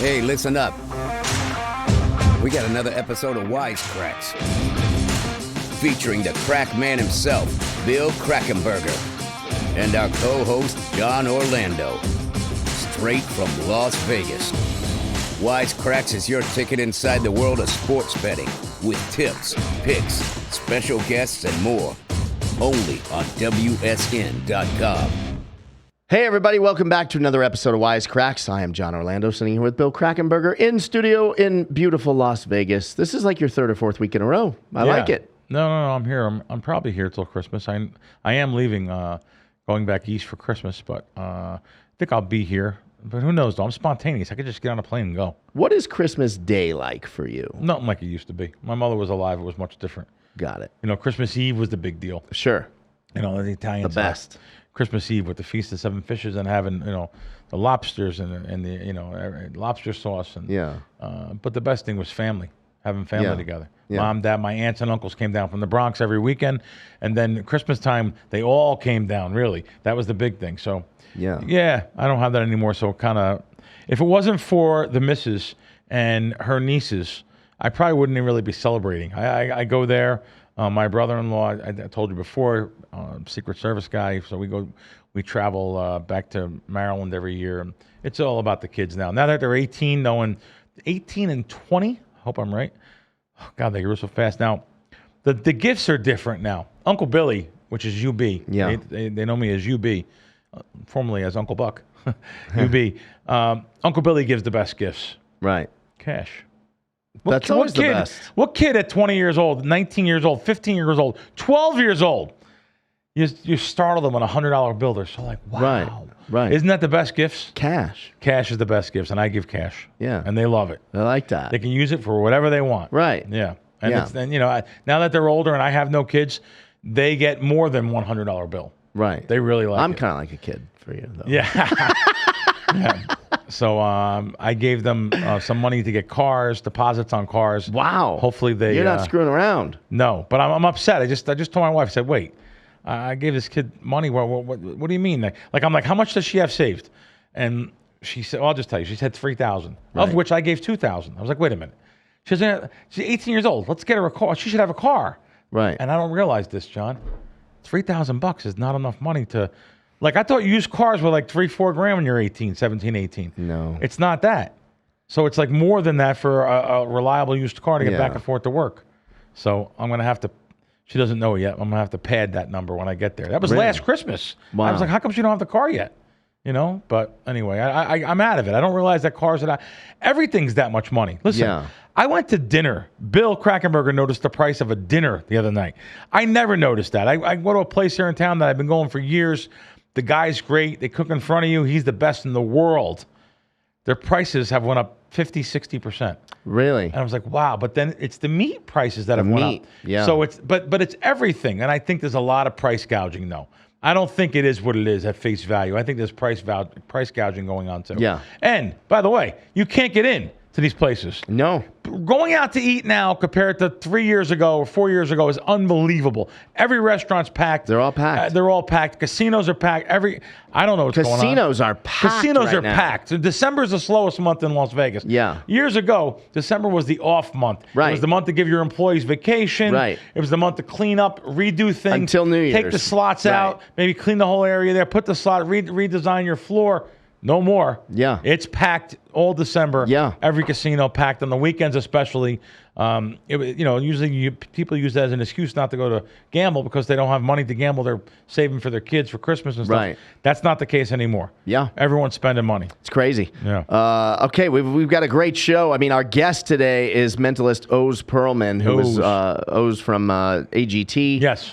Hey, listen up. We got another episode of Wise Kracks, featuring the crack man himself, Bill Krackomberger, and our co-host, John Orlando, straight from Las Vegas. Wise Kracks is your ticket inside the world of sports betting, with tips, picks, special guests, and more. Only on WSN.com. Hey everybody, welcome back to another episode of Wise Kracks. I am John Orlando, sitting here with Bill Krackomberger in studio in beautiful Las Vegas. This is like your third or fourth week in a row. I like it. No, I'm here. I'm probably here till Christmas. I am leaving, going back east for Christmas, but I think I'll be here. But who knows, though? I'm spontaneous. I could just get on a plane and go. What is Christmas Day like for you? Nothing like it used to be. My mother was alive. It was much different. Got it. You know, Christmas Eve was the big deal. Sure. You know, the Italians. The best. Christmas Eve with the Feast of Seven Fishes and having, you know, the lobsters and the, you know, lobster sauce. And, yeah. But the best thing was family, having family together. Yeah. Mom, Dad, my aunts and uncles came down from the Bronx every weekend. And then Christmas time, they all came down, really. That was the big thing. So, yeah, I don't have that anymore. So kind of, if it wasn't for the missus and her nieces, I probably wouldn't really be celebrating. I go there. My brother-in-law, I told you before, Secret Service guy. So we travel back to Maryland every year. It's all about the kids now. Now that they're 18, knowing 18 and 20, I hope I'm right. Oh, God, they grew so fast. Now, the gifts are different now. Uncle Billy, which is UB. Yeah. They know me as UB, formerly as Uncle Buck. UB. Uncle Billy gives the best gifts. Right. Cash. That's always the best. What kid at 20 years old, 19 years old, 15 years old, 12 years old, you startle them on a $100 bill. They're so like, wow. Right. Isn't that the best gifts? Cash. Cash is the best gifts, and I give cash. Yeah. And they love it. I like that. They can use it for whatever they want. Right. Yeah. And you know, now that they're older and I have no kids, they get more than $100 bill. Right. They really like it. I'm kind of like a kid for you, though. Yeah. Yeah. So I gave them some money to get cars, deposits on cars. Wow. Hopefully they. You're not screwing around. No, but I'm upset. I just told my wife. I said, wait, I gave this kid money. What do you mean? Like I'm like, how much does she have saved? And she said, well, I'll just tell you. She said $3,000, of which I gave $2,000. I was like, wait a minute. She's 18 years old. Let's get her a car. She should have a car. Right. And I don't realize this, John. $3,000 is not enough money to. Like, I thought used cars were like $3-4 grand when you're 17, 18. No. It's not that. So it's like more than that for a reliable used car to get back and forth to work. So I'm going to have to, she doesn't know yet, I'm going to have to pad that number when I get there. That was last Christmas. Wow. I was like, how come she don't have the car yet? You know? But anyway, I'm out of it. I don't realize that cars are everything's that much money. Listen, I went to dinner. Bill Krackomberger noticed the price of a dinner the other night. I never noticed that. I go to a place here in town that I've been going for years. The guy's great. They cook in front of you. He's the best in the world. Their prices have went up 50, 60%. Really? And I was like, wow. But then it's the meat prices that have went up. Yeah. So it's but it's everything. And I think there's a lot of price gouging though. I don't think it is what it is at face value. I think there's price gouging going on too. Yeah. And by the way, you can't get in to these places. No. Going out to eat now compared to 3 years ago or 4 years ago is unbelievable. Every restaurant's packed. They're all packed. They're all packed. Casinos are packed. I don't know what's going on. Casinos are packed. Casinos right are now. packed. December is the slowest month in Las Vegas. Yeah. Years ago, December was the off month. Right. It was the month to give your employees vacation. Right. It was the month to clean up, redo things. Until New Year's. Take the slots out. Maybe clean the whole area there. Put the slot. Redesign your floor. No more. Yeah. It's packed all December. Yeah. Every casino packed on the weekends, especially. Usually people use that as an excuse not to go to gamble because they don't have money to gamble. They're saving for their kids for Christmas and stuff. Right. That's not the case anymore. Yeah. Everyone's spending money. It's crazy. Yeah. Okay, we've got a great show. I mean, our guest today is mentalist Oz Pearlman, who was Oz from AGT. Yes.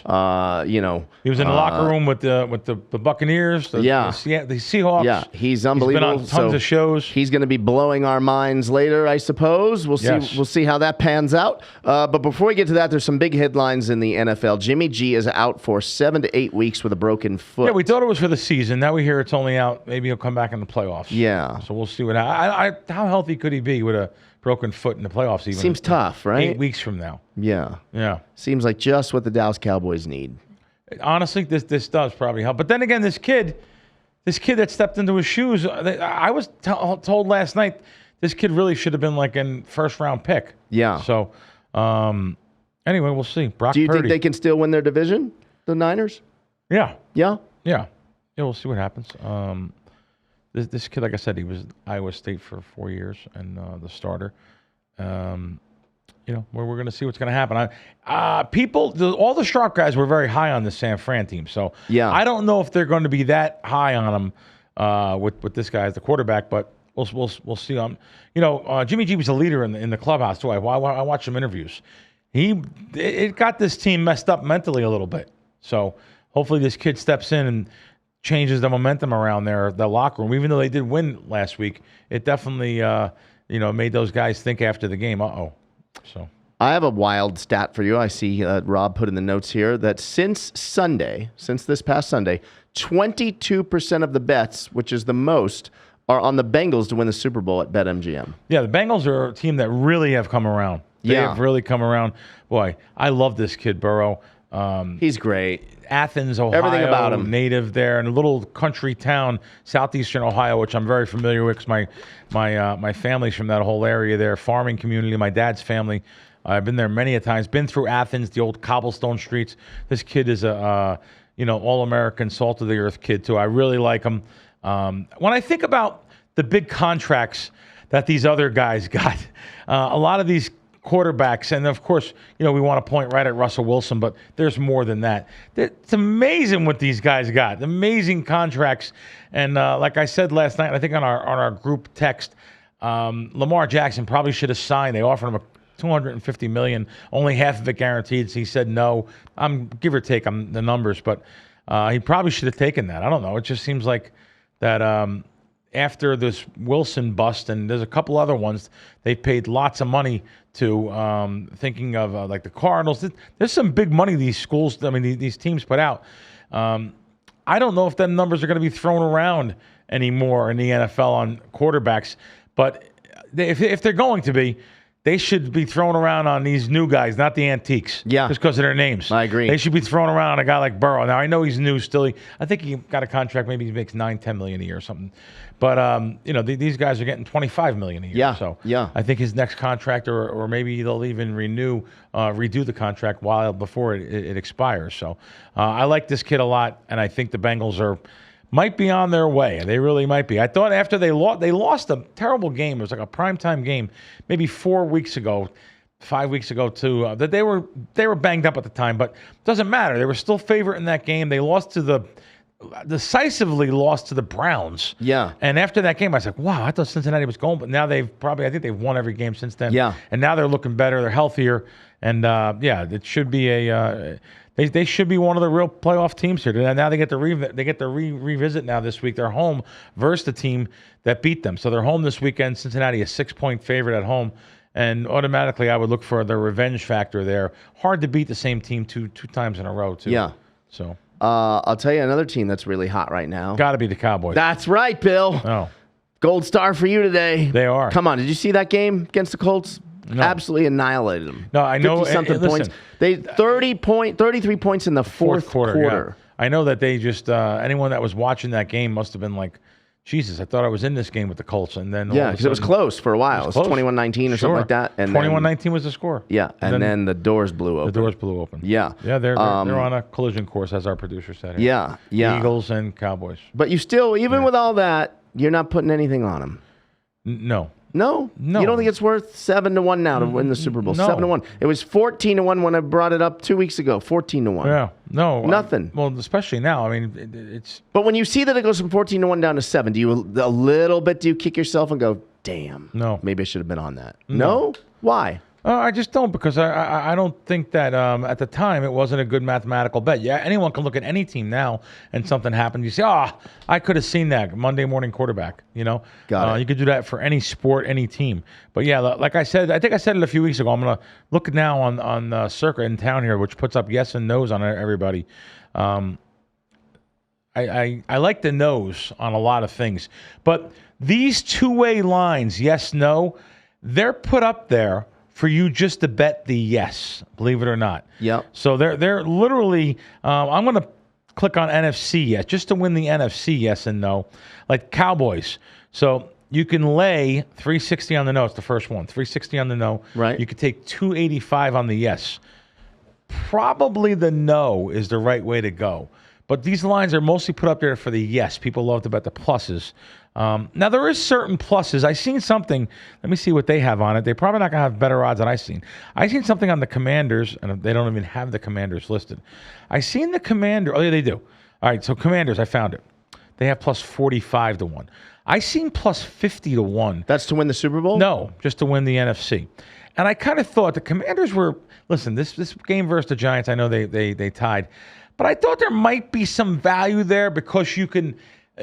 He was in the locker room with the Buccaneers. The Seahawks. Yeah, he's unbelievable. He's been on tons of shows. He's going to be blowing our minds later, I suppose. We'll see. Yes. We'll see how that pans out. But before we get to that, there's some big headlines in the NFL. Jimmy G is out for 7 to 8 weeks with a broken foot. Yeah, we thought it was for the season. Now we hear it's only out. Maybe he'll come back in the playoffs. Yeah. So we'll see what. How healthy could he be with a broken foot in the playoffs? Even seems tough, right? 8 weeks from now. Yeah. Yeah. Seems like just what the Dallas Cowboys need. Honestly, this does probably help. But then again, this kid that stepped into his shoes. I was told last night this kid really should have been like a first-round pick. Yeah. So, anyway, we'll see. Brock Do you Purdy. think they can still win their division, the Niners? Yeah. Yeah? Yeah. Yeah, we'll see what happens. This kid, like I said, he was Iowa State for 4 years and the starter. We're going to see what's going to happen. All the sharp guys were very high on the San Fran team. So yeah. I don't know if they're going to be that high on them with this guy as the quarterback, but we'll see. Jimmy G was a leader in the clubhouse too. I watched some interviews. It got this team messed up mentally a little bit. So hopefully this kid steps in and changes the momentum around the locker room. Even though they did win last week, it definitely made those guys think after the game. So I have a wild stat for you. I see Rob put in the notes here that since this past Sunday, 22% of the bets, which is the most, are on the Bengals to win the Super Bowl at BetMGM. Yeah, the Bengals are a team that really have come around. They have really come around. Boy, I love this kid, Burrow. He's great. Athens, Ohio, everything about him. Native there, in a little country town, southeastern Ohio, which I'm very familiar with because my family's from that whole area there, farming community, my dad's family. I've been there many a times, been through Athens, the old cobblestone streets. This kid is a all-American, salt-of-the-earth kid, too. I really like him. When I think about the big contracts that these other guys got, a lot of these quarterbacks, and of course, we want to point right at Russell Wilson, but there's more than that. It's amazing what these guys got. Amazing contracts. And like I said last night, I think on our group text, Lamar Jackson probably should have signed. They offered him a $250 million, only half of it guaranteed. So he said no. I'm give or take on the numbers, but he probably should have taken that. I don't know. It just seems like that after this Wilson bust, and there's a couple other ones, they paid lots of money to, thinking of like the Cardinals. There's some big money these these teams put out. I don't know if them numbers are going to be thrown around anymore in the NFL on quarterbacks, but if they're going to be, they should be thrown around on these new guys, not the antiques. Yeah. Just because of their names. I agree. They should be thrown around on a guy like Burrow. Now, I know he's new still. I think he got a contract. Maybe he makes $9-10 million a year or something. But, these guys are getting $25 million a year. Yeah. So yeah. I think his next contract, or maybe they'll even redo the contract before it expires. So I like this kid a lot, and I think the Bengals might be on their way. They really might be. I thought after they lost a terrible game. It was like a primetime game, maybe 5 weeks ago too. That they were banged up at the time, but it doesn't matter. They were still favorite in that game. They decisively lost to the Browns. Yeah. And after that game, I was like, wow, I thought Cincinnati was going, but now I think they've won every game since then. Yeah. And now they're looking better. They're healthier, and it should be They should be one of the real playoff teams here. Now they get to revisit now this week. They're home versus the team that beat them. So they're home this weekend. Cincinnati, a 6-point favorite at home. And automatically I would look for the revenge factor there. Hard to beat the same team two times in a row, too. Yeah. So I'll tell you another team that's really hot right now. Got to be the Cowboys. That's right, Bill. Oh. Gold star for you today. They are. Come on. Did you see that game against the Colts? No. Absolutely annihilated them. No, I know. 50-something points. They 33 points in the fourth quarter. Yeah. I know that they just anyone that was watching that game must have been like, Jesus, I thought I was in this game with the Colts. And then because it was close for a while. It was 21-19 or something like that. And 21-19 was the score. Yeah, and then the doors blew open. The doors blew open. Yeah. Yeah, they're on a collision course, as our producer said here. Yeah, yeah. Eagles and Cowboys. But you still, even with all that, you're not putting anything on them. No. No? You don't think it's worth 7-1 now to win the Super Bowl? No. 7-1. It was 14-1 when I brought it up 2 weeks ago. 14-1. Yeah. No. Nothing. Well, especially now. I mean, it's. But when you see that it goes from 14-1 down to 7, do you kick yourself and go, damn? No. Maybe I should have been on that. No? Why? I just don't, because I don't think that at the time it wasn't a good mathematical bet. Yeah, anyone can look at any team now and something happened. You say, I could have seen that Monday morning quarterback. Got it. You could do that for any sport, any team. But yeah, like I said, I think I said it a few weeks ago. I'm gonna look now on Circa in town here, which puts up yes and no's on everybody. I like the no's on a lot of things, but these two-way lines, yes, no, they're put up there for you just to bet the yes, believe it or not. Yep. So they're literally, I'm going to click on NFC yes, just to win the NFC yes and no, like Cowboys. So You can lay 360 on the no. It's the first one. 360 on the no. Right. You could take 285 on the yes. Probably the no is the right way to go. But these lines are mostly put up there for the yes. People love to bet the pluses. Now, there is certain pluses. I seen something. Let me see what they have on it. They're probably not going to have better odds than I seen. I seen something on the Commanders, and they don't even have the Commanders listed. I seen the Commander. Oh, yeah, they do. All right, so Commanders, I found it. They have plus 45 to 1. I seen plus 50 to 1. That's to win the Super Bowl? No, just to win the NFC. And I kind of thought the Commanders were, listen, this game versus the Giants, I know they tied. But I thought there might be some value there because you can,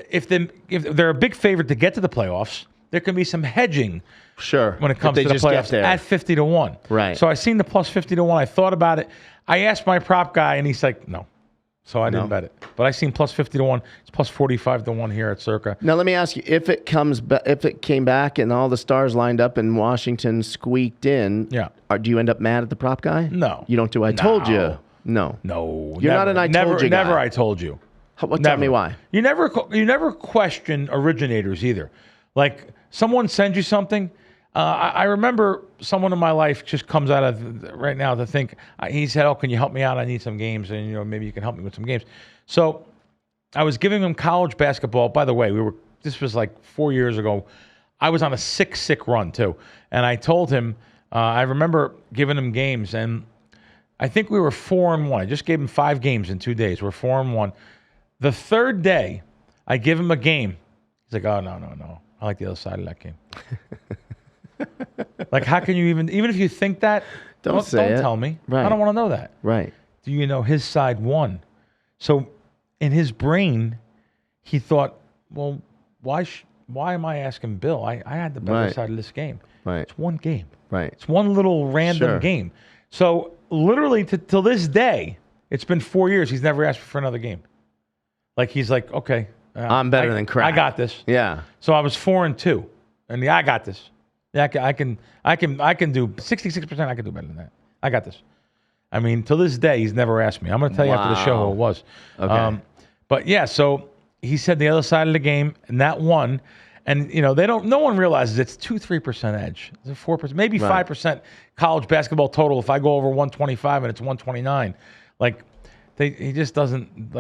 if they're a big favorite to get to the playoffs, there can be some hedging. Sure. When it comes to the playoffs at 50 to 1. Right. So I seen the plus 50 to 1. I thought about it. I asked my prop guy, and he's like, no. So I didn't bet it. But I seen plus 50 to 1. It's plus 45 to 1 here at Circa. Now let me ask you: if it came back and all the stars lined up and Washington squeaked in, do you end up mad at the prop guy? No. You don't do. I told you. No. You're not an I told you guy. Never. I told you. Tell me why. You never question originators either. Like someone sends you something. I remember someone in my life just comes out of right now to think, he said, oh, can you help me out? I need some games, and maybe you can help me with some games. So I was giving him college basketball. By the way, this was like 4 years ago. I was on a sick run too. And I told him, I remember giving him games, and I think we were 4-1. I just gave him 5 games in 2 days. We're 4-1. The third day, I give him a game. He's like, oh, no. I like the other side of that game. Like, how can you even if you think that, don't tell me. Right. I don't want to know that. Right. Do you know his side won? So in his brain, he thought, well, why am I asking Bill? I had the better side of this game. Right. It's one game. Right. It's one little random game. So literally till this day, it's been 4 years. He's never asked for another game. Like he's like, okay, I'm better than Crack. I got this. Yeah. So I was 4-2, and I got this. Yeah, I can do 66%. I can do better than that. I got this. I mean, till this day, he's never asked me. I'm going to tell you after the show who it was. Okay. But yeah, so he said the other side of the game, and that won. And no one realizes it's 2-3% edge. It's a 4%, maybe 5% college basketball total. If I go over 125 and it's 129, like he just doesn't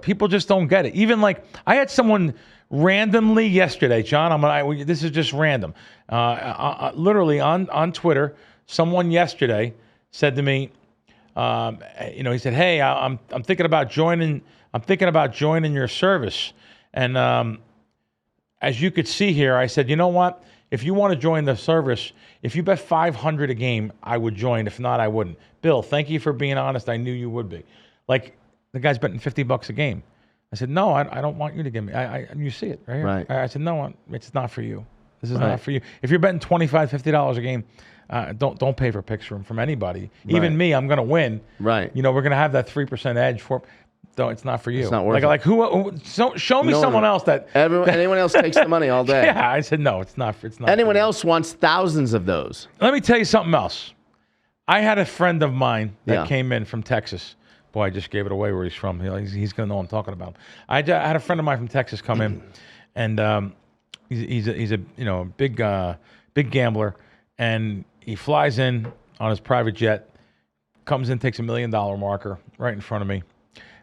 people just don't get it. Even like I had someone randomly yesterday, John. This is just random. Literally on Twitter, someone yesterday said to me, he said, "Hey, I'm thinking about joining. I'm thinking about joining your service." And as you could see here, I said, you know what? If you want to join the service, if you bet $500 a game, I would join. If not, I wouldn't. Bill, thank you for being honest. I knew you would be. Like the guy's betting $50 a game. I said, no, I don't want you to give me. You see it right here. Right. I said, no, it's not for you. This is not for you. If you're betting $25, $50 a game, don't pay for picks from anybody. Even me, I'm going to win. Right. We're going to have that 3% edge for. No, it's not for you. It's not worth it. Like show me someone else that anyone else takes the money all day. Yeah, I said no, it's not. It's not. Anyone else wants thousands of those. Let me tell you something else. I had a friend of mine that came in from Texas. Boy, I just gave it away where he's from. He's going to know what I'm talking about. I had a friend of mine from Texas come in, and he's a big gambler, and he flies in on his private jet, comes in, takes $1 million marker right in front of me,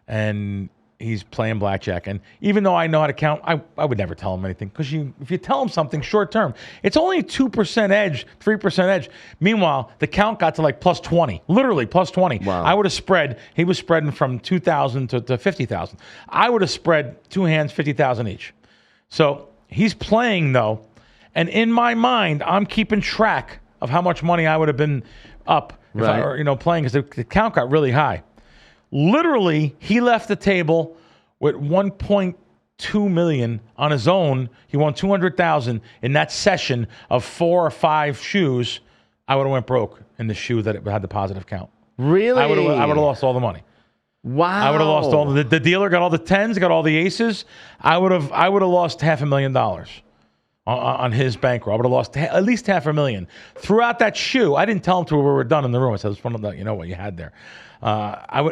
and he's playing blackjack. And even though I know how to count, I would never tell him anything, because if you tell him something short term, it's only 2% edge, 3% edge. Meanwhile, the count got to like plus 20, literally plus 20. Wow. I would have spread. He was spreading from 2,000 to 50,000. I would have spread two hands, 50,000 each. So he's playing though, and in my mind, I'm keeping track of how much money I would have been up if playing, because the count got really high. Literally, he left the table with 1.2 million on his own. He won 200,000 in that session of 4 or 5 shoes. I would have went broke in the shoe that had the positive count. Really? I would have lost all the money. Wow. I would have lost all the dealer got all the 10s, got all the aces. I would have lost $500,000 on his bankroll. I would have lost at least $500,000 throughout that shoe. I didn't tell him till we were done in the room. I said, "It's one of the, what you had there."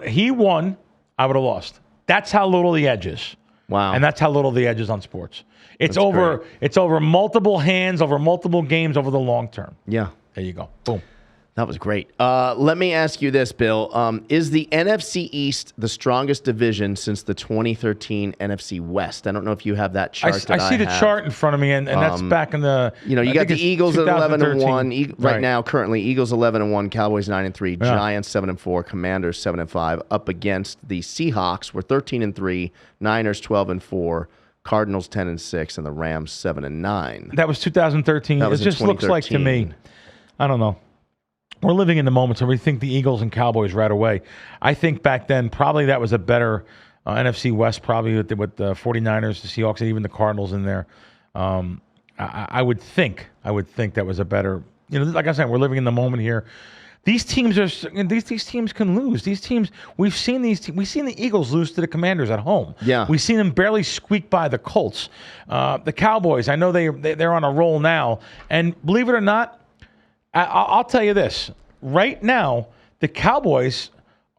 He won. I would have lost. That's how little the edge is. Wow. And that's how little the edge is on sports. It's over multiple hands, over multiple games, over the long term. Yeah. There you go. Boom. That was great. Let me ask you this, Bill. Is the NFC East the strongest division since the 2013 NFC West? I don't know if you have that chart. I see the chart in front of me, and that's back in the. You got the Eagles at 11-1 right now. Currently, Eagles 11-1, Cowboys 9-3, Giants 7-4, Commanders 7-5. Up against the Seahawks, we're 13-3, Niners 12-4. Cardinals 10-6, and the Rams 7-9. That was 2013. It just looks like to me, I don't know. We're living in the moment, so we think the Eagles and Cowboys right away. I think back then probably that was a better NFC West, probably with the 49ers, the Seahawks, and even the Cardinals in there. I would think that was a better. Like I said, we're living in the moment here. These teams these teams can lose. These teams, we've seen the Eagles lose to the Commanders at home. Yeah. We've seen them barely squeak by the Colts. The Cowboys, I know they're on a roll now. And believe it or not, I'll tell you this. Right now, the Cowboys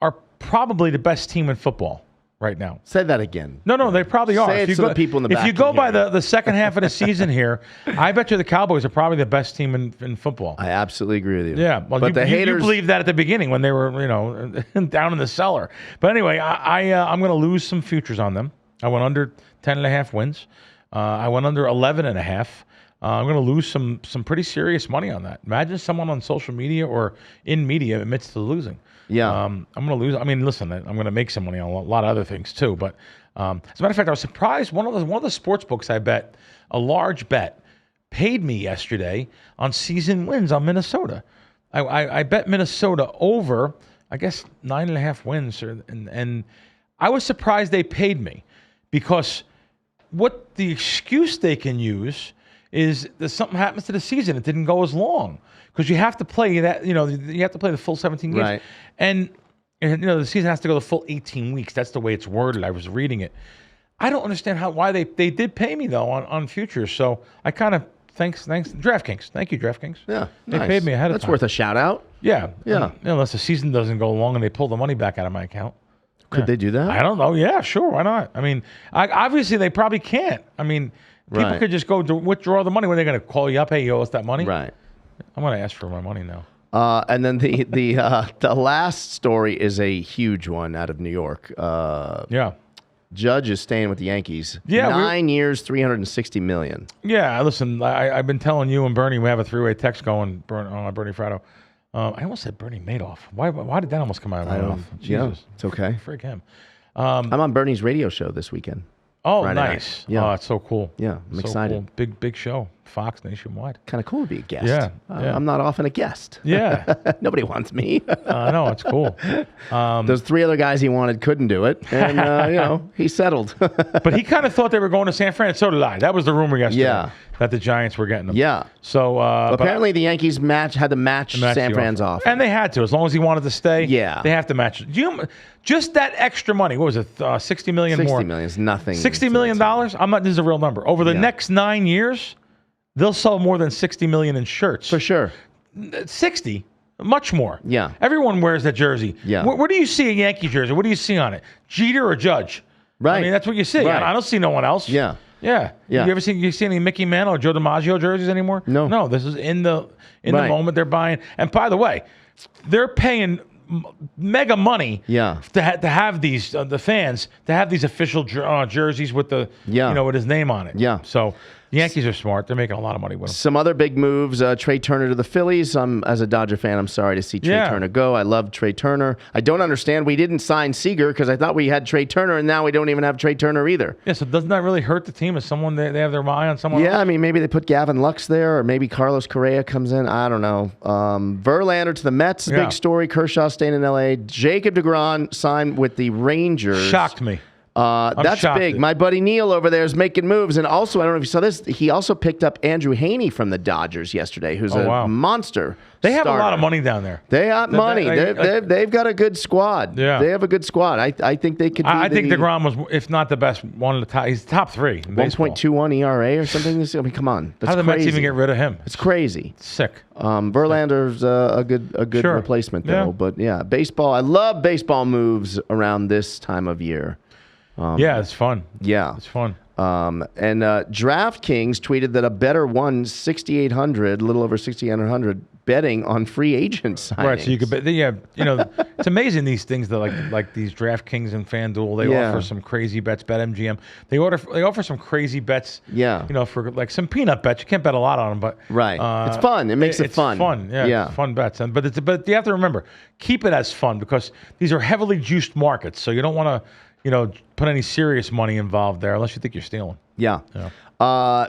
are probably the best team in football right now. Say that again. No, they probably are. Say it so the people in the back. If you go by the second half of the season here, I bet you the Cowboys are probably the best team in football. I absolutely agree with you. Yeah, well, but the haters you believed that at the beginning when they were down in the cellar. But anyway, I'm going to lose some futures on them. I went under 10.5 wins. I went under 11.5. I'm going to lose some pretty serious money on that. Imagine someone on social media or in media admits to losing. Yeah. I'm going to lose. I mean, listen, I'm going to make some money on a lot of other things too. But as a matter of fact, I was surprised. One of the sports books I bet, a large bet, paid me yesterday on season wins on Minnesota. I bet Minnesota over, I guess, 9.5 wins. And I was surprised they paid me because what the excuse they can use is that something happens to the season. It didn't go as long because you have to play that. You have to play the full 17 games, right. and the season has to go the full 18 weeks. That's the way it's worded. I was reading it. I don't understand why they did pay me though on futures. So I kind of thanks DraftKings. Thank you, DraftKings. Yeah, they paid me ahead of time. That's worth a shout out. Yeah. Yeah. Unless the season doesn't go long and they pull the money back out of my account. Could they do that? I don't know. Yeah, sure. Why not? I mean, obviously they probably can't. I mean. People Right. could just go to withdraw the money when they're going to call you up. Hey, you owe us that money. Right. I'm going to ask for my money now. And then the last story is a huge one out of New York. Yeah. Judge is staying with the Yankees. Yeah, 9 years, $360 million. Yeah. Listen, I've been telling you and Bernie we have a three-way text going on Bernie Fratto. I almost said Bernie Madoff. Why did that almost come out of my mouth? Jesus. Yeah, it's okay. Freak him. I'm on Bernie's radio show this weekend. Oh, Friday nice. night. Yeah. Oh, it's so cool. Yeah, I'm excited. Cool. Big show. Fox nationwide. Kind of cool to be a guest. Yeah, I'm not often a guest. Yeah. Nobody wants me. No, it's cool. Those three other guys he wanted couldn't do it. And, he settled. But he kind of thought they were going to San Fran. So did I. That was the rumor yesterday. Yeah. That the Giants were getting them. Yeah. So apparently the Yankees had to match San Fran's offer. And they had to. As long as he wanted to stay, yeah, they have to match. Just that extra money, what was it, $60 million more? $60 million is nothing. $60 million? This is a real number. Over the next 9 years, they'll sell more than $60 million in shirts. For sure. 60? Much more. Yeah. Everyone wears that jersey. Yeah. Where do you see a Yankee jersey? What do you see on it? Jeter or Judge? Right. I mean, that's what you see. Right. I don't see no one else. Yeah. Yeah. Yeah. You see any Mickey Mantle or Joe DiMaggio jerseys anymore? No. No, this is in the moment they're buying. And by the way, they're paying mega money to have these the fans to have these official jerseys with the with his name on it. Yeah. So the Yankees are smart. They're making a lot of money with them. Some other big moves, Trey Turner to the Phillies. As a Dodger fan, I'm sorry to see Trey Turner go. I love Trey Turner. I don't understand. We didn't sign Seager because I thought we had Trey Turner, and now we don't even have Trey Turner either. Yeah, so doesn't that really hurt the team? Is someone they have their eye on someone else? I mean, maybe they put Gavin Lux there, or maybe Carlos Correa comes in. I don't know. Verlander to the Mets, big story. Kershaw staying in L.A. Jacob deGrom signed with the Rangers. Shocked me. That's big. My buddy Neil over there is making moves. And also, I don't know if you saw this, he also picked up Andrew Haney from the Dodgers yesterday, who's a monster. They have a lot of money down there. They have money. They've got a good squad. Yeah. They have a good squad. I think they could be I think DeGrom was, if not the best, one of the top. He's top three in baseball. 1.21 ERA or something. I mean, come on. That's How did the Mets crazy. even get rid of him? It's crazy. Sick. Verlander's a good replacement, though. Yeah. But, baseball. I love baseball moves around this time of year. Yeah, it's fun. Yeah. It's fun. And DraftKings tweeted that a bettor won 6,800, a little over 6,800, betting on free agent signings. Right, so you could bet. Yeah, it's amazing these things that like these DraftKings and FanDuel. They offer some crazy bets. BetMGM. They offer some crazy bets. Yeah. For like some peanut bets. You can't bet a lot on them, but it's fun. It makes it fun. It's fun. Yeah. It's fun bets. But you have to remember, keep it as fun because these are heavily juiced markets. So you don't want to put any serious money involved there unless you think you're stealing. Yeah.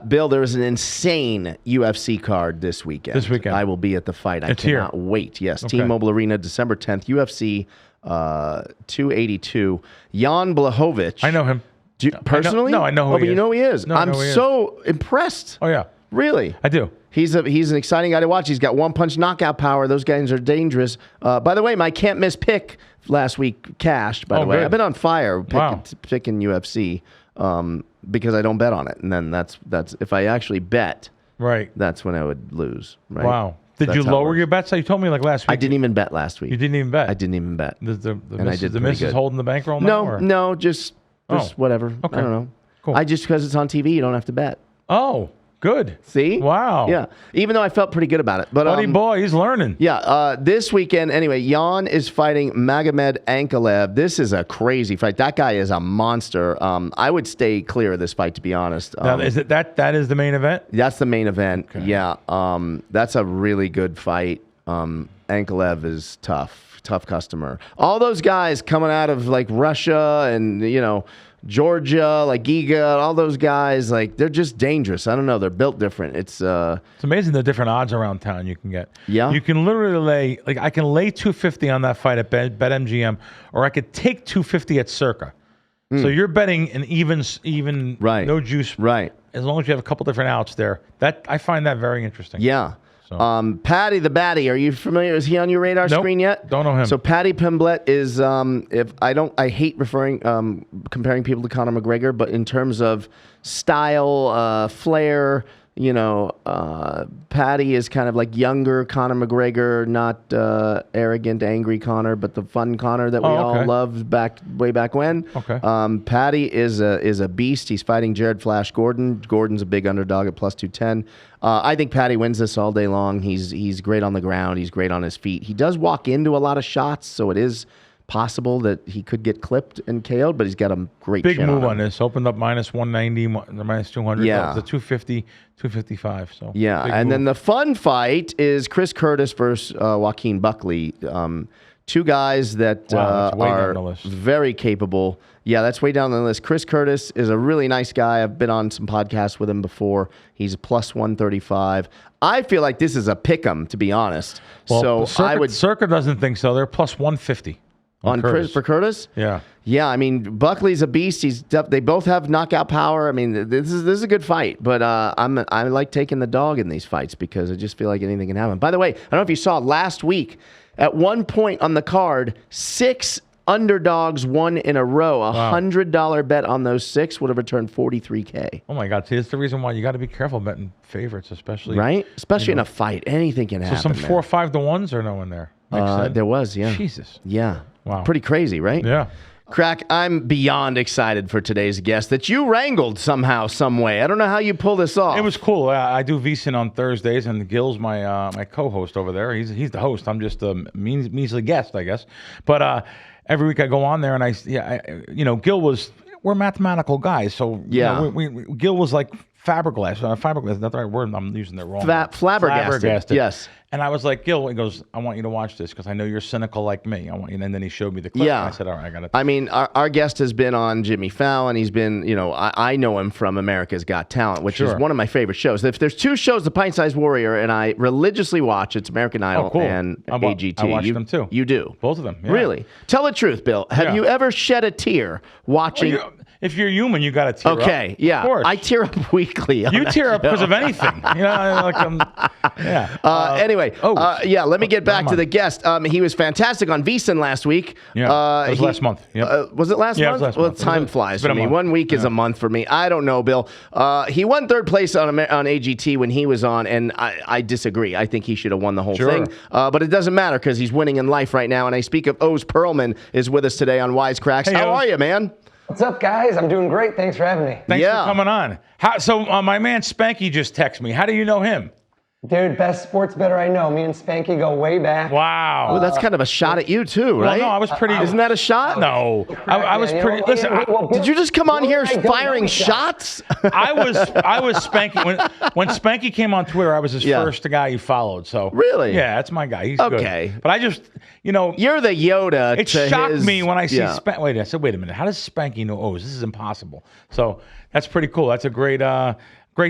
Bill, there is an insane UFC card this weekend. I will be at the fight. I cannot wait. Yes. Okay. T-Mobile Arena, December 10th. UFC 282. Jan Blachowicz. I know him. Personally? I know who he is. But you know who he is. No, I'm so impressed. Oh, yeah. Really? I do. He's an exciting guy to watch. He's got one-punch knockout power. Those guys are dangerous. By the way, my can't-miss pick last week cashed, by the way. Good. I've been on fire picking UFC because I don't bet on it. And then that's if I actually bet, that's when I would lose. Right? Wow. Did you lower your bets? You told me like last week. I didn't even bet last week. You didn't even bet? I didn't even bet. The missus holding the bankroll now? No, just whatever. Okay. I don't know. Cool. Because it's on TV, you don't have to bet. Oh, good. See? Wow. Yeah. Even though I felt pretty good about it. But buddy boy, he's learning. Yeah. This weekend, anyway, Jan is fighting Magomed Ankalaev. This is a crazy fight. That guy is a monster. I would stay clear of this fight, to be honest. Now, is it that is the main event? That's the main event. Okay. Yeah. That's a really good fight. Ankalaev is tough customer. All those guys coming out of like Russia and, Georgia, like Giga, all those guys, like they're just dangerous. I don't know. They're built different. It's amazing the different odds around town you can get. Yeah. You can literally I can lay 250 on that fight at BetMGM, or I could take 250 at Circa. So you're betting an even right. No juice. Right. As long as you have a couple different outs there. That I find that very interesting. Yeah. Patty the Batty, are you familiar? Is he on your radar screen yet? Don't know him. So Patty Pimblett is I hate comparing people to Conor McGregor, but in terms of style, flair, Patty is kind of like younger Conor McGregor, not arrogant, angry Conor, but the fun Conor that we all loved way back when. Okay. Patty is a beast. He's fighting Jared Flash Gordon. Gordon's a big underdog at plus 210. I think Patty wins this all day long. He's great on the ground. He's great on his feet. He does walk into a lot of shots, so it is possible that he could get clipped and KO'd, but he's got a great big chin move on this. Opened up minus 190, minus 200. Yeah. The 250, 255. So yeah, and then the fun fight is Chris Curtis versus Joaquin Buckley. Two guys that are very capable. Yeah, that's way down on the list. Chris Curtis is a really nice guy. I've been on some podcasts with him before. He's plus 135. I feel like this is a pick 'em, to be honest. Well, Circa doesn't think so. They're plus 150. On Curtis. For Curtis? Yeah. Yeah, I mean, Buckley's a beast. They both have knockout power. I mean, this is a good fight, but I like taking the dog in these fights because I just feel like anything can happen. By the way, I don't know if you saw last week, at one point on the card, 6 underdogs won in a row. $100 bet on those 6 would have returned $43K. Oh my God! See, that's the reason why you got to be careful betting favorites, especially in a fight. Anything can happen. So some 4 or 5 to 1s or no in there. There was, yeah. Jesus. Yeah. Wow. Pretty crazy, right? Yeah. Crack, I'm beyond excited for today's guest that you wrangled somehow, some way. I don't know how you pull this off. It was cool. I do VSiN on Thursdays, and Gil's my co-host over there. He's the host. I'm just a measly guest, I guess. But every week I go on there, and Gil was. We're mathematical guys, so Gil was like fiberglass. Fiberglass, not the right word. I'm using it wrong. Flabbergasted. Yes. And I was like, Gil, he goes, I want you to watch this because I know you're cynical like me. I want you. And then he showed me the clip. Yeah. And I said, all right, I got it. I mean, our guest has been on Jimmy Fallon. He's been, I know him from America's Got Talent, which is one of my favorite shows. If there's 2 shows, The Pint-Sized Warrior, and I religiously watch, it's American Idol and AGT. I watch them too. You do? Both of them. Yeah. Really? Tell the truth, Bill. Have you ever shed a tear watching... If you're human, you got to tear up. Okay, yeah. Of course. I tear up weekly. You tear up because of anything. Anyway, let me get back to the guest. He was fantastic on VSiN last week. Yeah, it was last month. Yep. Was it last month? It was last month. Time flies for me. 1 week is a month for me. I don't know, Bill. He won 3rd place on AGT when he was on, and I disagree. I think he should have won the whole thing. But it doesn't matter because he's winning in life right now. And I speak of Oz Pearlman is with us today on Wise Kracks. How are you, man? What's up, guys? I'm doing great. Thanks for having me. Thanks for coming on. My man Spanky just texted me. How do you know him? Dude, best sports bettor I know. Me and Spanky go way back. Wow. Well, that's kind of a shot at you too, right? Well, no, I was pretty. Isn't that a shot? No, I was pretty. Listen, did you just come on here firing shots? I was Spanky when Spanky came on Twitter. I was his first guy he followed. So really, yeah, that's my guy. He's okay. Good. But I just, you're the Yoda. It shocked me when I see Spanky. Wait, I said, wait a minute. How does Spanky know O's? This is impossible. So that's pretty cool. That's a great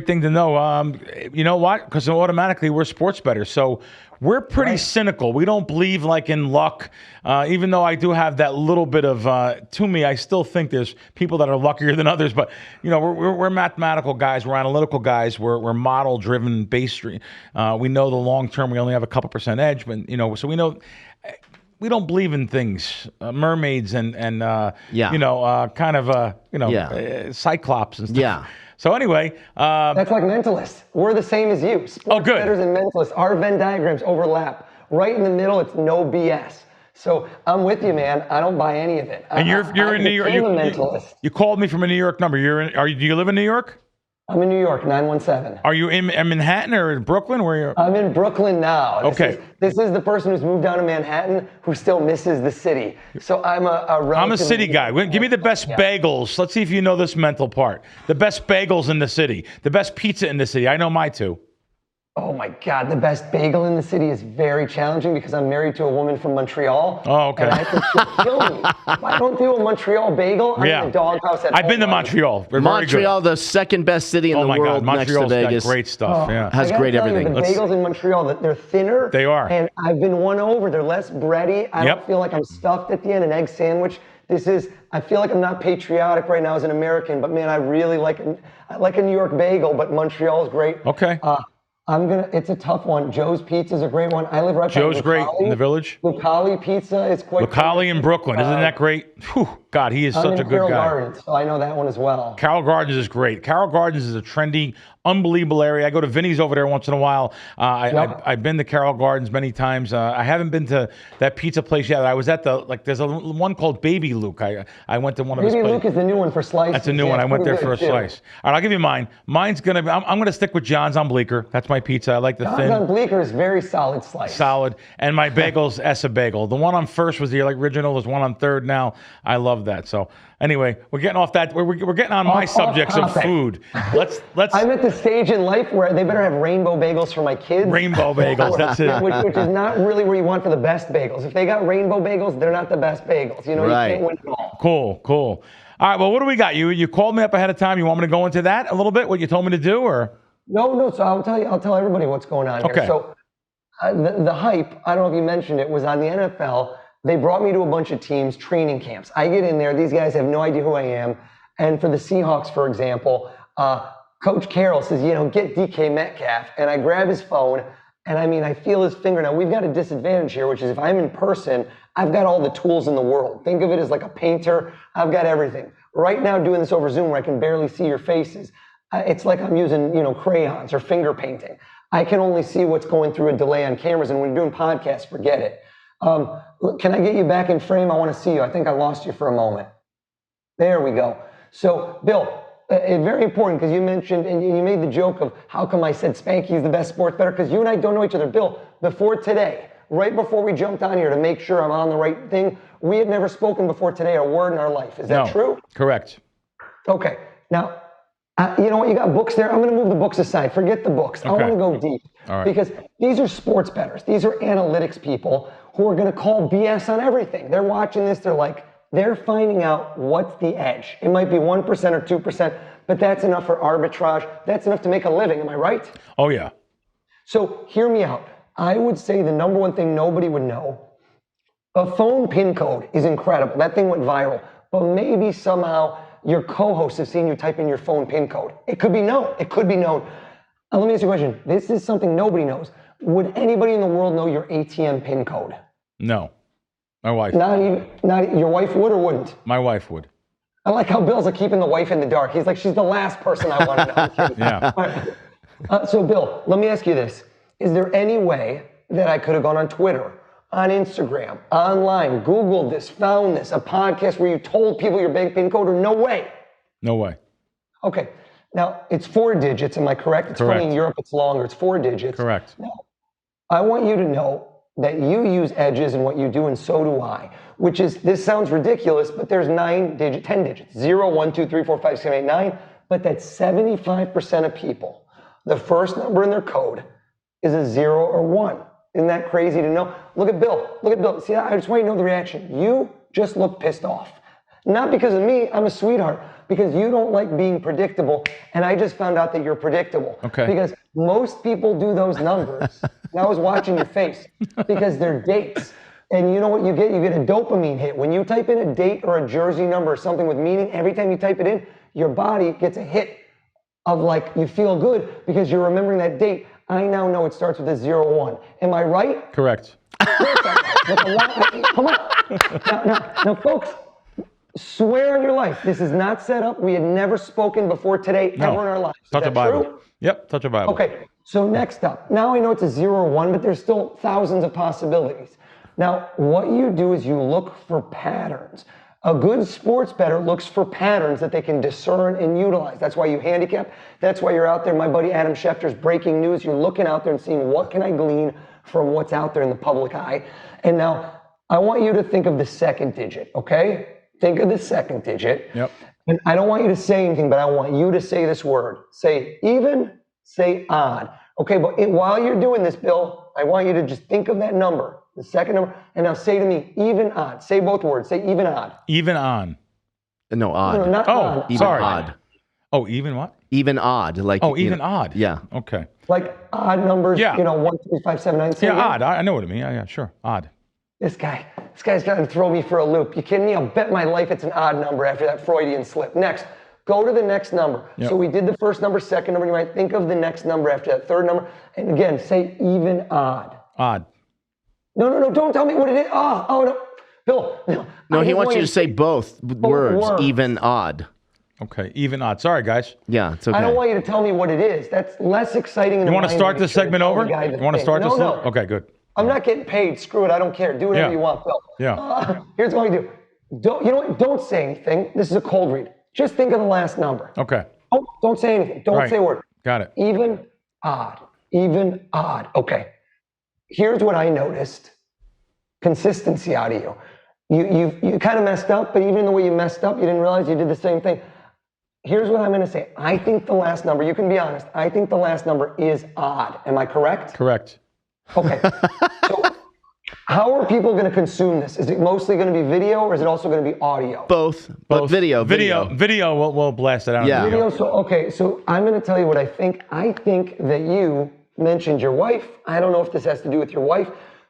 thing to know. You know what? Because automatically we're sports bettors. So we're pretty cynical. We don't believe like in luck. Even though I do have that little bit of, to me, I still think there's people that are luckier than others. But, we're mathematical guys. We're analytical guys. We're model-driven based. We know the long term. We only have a couple percent edge. But, so we know we don't believe in things, mermaids and cyclops and stuff. Yeah. So anyway, that's like mentalists. We're the same as you. Sports bettors and mentalists. Our Venn diagrams overlap. Right in the middle, it's no BS. So I'm with you, man. I don't buy any of it. And you're in New York. I'm a mentalist. You called me from a New York number. Do you live in New York? I'm in New York, 917. Are you in Manhattan or in Brooklyn? Where you're? I'm in Brooklyn now. Okay. This is the person who's moved down to Manhattan who still misses the city. So I'm I'm a city guy. Give me the best bagels. Let's see if you know this mental part. The best bagels in the city. The best pizza in the city. I know my two. Oh my God, the best bagel in the city is very challenging because I'm married to a woman from Montreal. Oh, okay. And I think she'll kill me. If I don't do a Montreal bagel, I'm in the doghouse at home. I've been to Montreal. Montreal, the second best city in the world next to Vegas. Got great stuff. Has great everything. The bagels in Montreal, they're thinner. They are. And I've been won over. They're less bready. I don't feel like I'm stuffed at the end. An egg sandwich. I feel like I'm not patriotic right now as an American, but man, I really like a New York bagel, but Montreal is great. Okay. It's a tough one. Joe's Pizza is a great one. I live right by Joe's great in the Village. Lucali Pizza is quite Lucali in Brooklyn. Isn't that great? Whew, God, he is such a good guy. Gardens, so I know that one as well. Carroll Gardens is great. Carroll Gardens is a trendy, unbelievable area. I go to Vinny's over there once in a while. I've been to Carroll Gardens many times. I haven't been to that pizza place yet. I was at there's one called Baby Luke. I went to one of his places. Baby Luke is the new one for slices. That's a new one. I went there for a slice. All right, I'll give you mine. Mine's going to be, I'm going to stick with John's on Bleecker. That's my pizza. I like the thin. John's on Bleecker is very solid slice. Solid. And my bagel's Essa Bagel. The one on first was the original. There's one on third now. I love that. So anyway, we're getting off that. We're getting on my subjects of food. Let's. I'm at the stage in life where they better have rainbow bagels for my kids. Rainbow bagels, that's it. Which is not really where you want for the best bagels. If they got rainbow bagels, they're not the best bagels. You can't win it all. Cool. All right, well, what do we got? You called me up ahead of time. You want me to go into that a little bit, what you told me to do, or? No, so I'll tell everybody what's going on here. So the hype, I don't know if you mentioned it, was on the NFL. They brought me to a bunch of teams, training camps. I get in there. These guys have no idea who I am. And for the Seahawks, for example, Coach Carroll says, get DK Metcalf. And I grab his phone, and I feel his finger. Now, we've got a disadvantage here, which is if I'm in person, I've got all the tools in the world. Think of it as like a painter. I've got everything. Right now, doing this over Zoom where I can barely see your faces, it's like I'm using, crayons or finger painting. I can only see what's going through a delay on cameras. And when you're doing podcasts, forget it. Can I get you back in frame? I want to see you. I think I lost you for a moment. There we go. So, Bill, very important because you mentioned and you made the joke of how come I said Spanky's the best sports bettor because you and I don't know each other. Bill, before today, right before we jumped on here to make sure I'm on the right thing, we had never spoken before today a word in our life. Is that true? Correct. Okay. Now, you know what? You got books there. I'm going to move the books aside. Forget the books. Okay. I want to go deep because these are sports bettors. These are analytics people who are going to call BS on everything. They're watching this. They're finding out what's the edge. It might be 1% or 2%, but that's enough for arbitrage. That's enough to make a living. Am I right? Oh, yeah. So hear me out. I would say the number one thing nobody would know, a phone PIN code is incredible. That thing went viral. But maybe somehow your co-hosts have seen you type in your phone PIN code. It could be known. Let me ask you a question. This is something nobody knows. Would anybody in the world know your ATM PIN code? No. My wife. Not your wife would or wouldn't? My wife would. I like how Bill's like keeping the wife in the dark. He's like, she's the last person I want to know. Yeah. So Bill, let me ask you this. Is there any way that I could have gone on Twitter on Instagram, online, Googled this, found this, a podcast where you told people your bank PIN code, or no way? No way. Okay. Now, it's 4 digits, am I correct? It's Correct. funny, in Europe, it's longer. It's 4 digits. Correct. Now, I want you to know that you use edges in what you do, and so do I, which is, this sounds ridiculous, but there's 10 digits, 0, 1, 2, 3, 4, 5, 6, 7, 8, 9, but that's 75% of people. The first number in their code is a 0 or 1. Isn't that crazy to know? Look at Bill. Look at Bill. See, I just want you to know the reaction. You just look pissed off. Not because of me, I'm a sweetheart, because you don't like being predictable, and I just found out that you're predictable. Okay. Because most people do those numbers, and I was watching your face, because they're dates. And you know what you get? You get a dopamine hit. When you type in a date or a jersey number or something with meaning, every time you type it in, your body gets a hit of like, you feel good because you're remembering that date. I now know it starts with a 0, 1. Am I right? Correct. Come on. Now, folks, swear on your life, this is not set up. We had never spoken before today, ever in our lives. Touch Is a that Bible. true? Yep, touch a Bible. Okay, so next up. Now I know it's a 0 or 1, but there's still thousands of possibilities. Now, what you do is you look for patterns. A good sports bettor looks for patterns that they can discern and utilize. That's why you handicap. That's why you're out there. My buddy Adam Schefter's Breaking News. You're looking out there and seeing, what can I glean from what's out there in the public eye? And now I want you to think of the second digit, okay? Think of the second digit. Yep. And I don't want you to say anything, but I want you to say this word. Say even, say odd. Okay, but while you're doing this, Bill, I want you to just think of that number, the second number, and now say to me, even, odd. Say both words. Say even, odd. Even on. No, odd. No, not odd. Even sorry. odd. Oh, even what? Even odd. Like, Even odd. Yeah. Okay. Like odd numbers, Yeah. 1, 3, 5, 7, 9. Say Yeah, again. odd. I know what I mean. Yeah, sure. Odd. This guy's trying to throw me for a loop. You kidding me? I'll bet my life it's an odd number after that Freudian slip. Next, go to the next number. Yep. So we did the first number, second number. You might think of the next number after that third number. And again, say even, odd. Odd. No, don't tell me what it is. Oh no. Bill. No, he wants you to say both words, even, odd. Okay, even, odd. Sorry, guys. Yeah, it's okay. I don't want you to tell me what it is. That's less exciting. You want to start this segment over? You want to start this? No. Okay, good. I'm not getting paid. Screw it. I don't care. Do whatever you want, Bill. Yeah. Here's what we do. You know what? Don't say anything. This is a cold read. Just think of the last number. Okay. Don't say anything. Don't say a word. Got it. Even, odd. Even, odd. Okay. Here's what I noticed. Consistency out of you. You kind of messed up, but even the way you messed up, you didn't realize you did the same thing. Here's what I'm going to say. I think the last number, you can be honest, I think the last number is odd. Am I correct? Correct. Okay. So how are people going to consume this? Is it mostly going to be video, or is it also going to be audio? Both. But video. We'll blast it out. Yeah. Video. So I'm going to tell you what I think. I think that you mentioned your wife. I don't know if this has to do with your wife,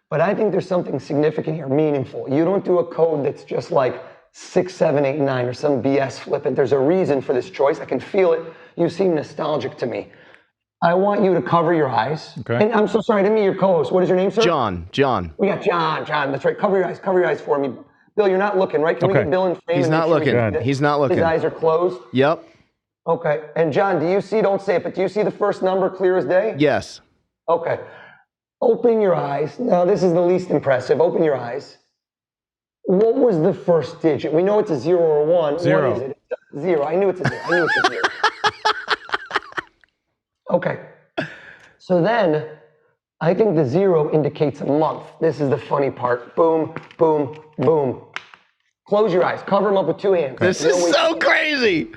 but I think there's something significant here, meaningful. You don't do a code that's just like 6, 7, 8, 9 or some BS flippant. There's a reason for this choice. I can feel it. You seem nostalgic to me. I want you to cover your eyes. Okay. And I'm so sorry, I didn't meet your co-host. What is your name, sir? John. We got John. That's right. Cover your eyes for me. Bill, you're not looking, right? Can we get Bill in frame? He's not looking. He's not looking. His eyes are closed? Yep. Okay. And John, do you see, don't say it, but do you see the first number clear as day? Yes. Okay. Open your eyes. Now, this is the least impressive. Open your eyes. What was the first digit? We know it's a 0 or 1. 0. What is it? 0. I knew it's a 0. Okay. So then, I think the 0 indicates a month. This is the funny part. Boom, boom, boom. Close your eyes. Cover them up with 2 hands. This is so crazy.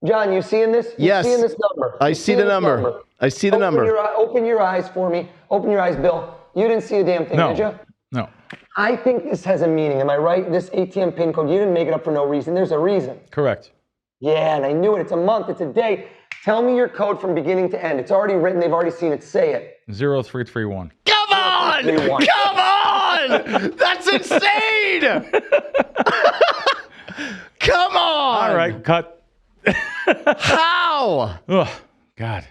John, you seeing this? Yes. You seeing this number? I see the number. I see the number. Open your eyes for me. Open your eyes, Bill. You didn't see a damn thing, did you? No. I think this has a meaning. Am I right? This ATM PIN code, you didn't make it up for no reason. There's a reason. Correct. Yeah, and I knew it. It's a month. It's a day. Tell me your code from beginning to end. It's already written. They've already seen it. Say it. 0331. Come on! 0331. Come on! That's insane! Come on! All right, cut. How? Oh, God.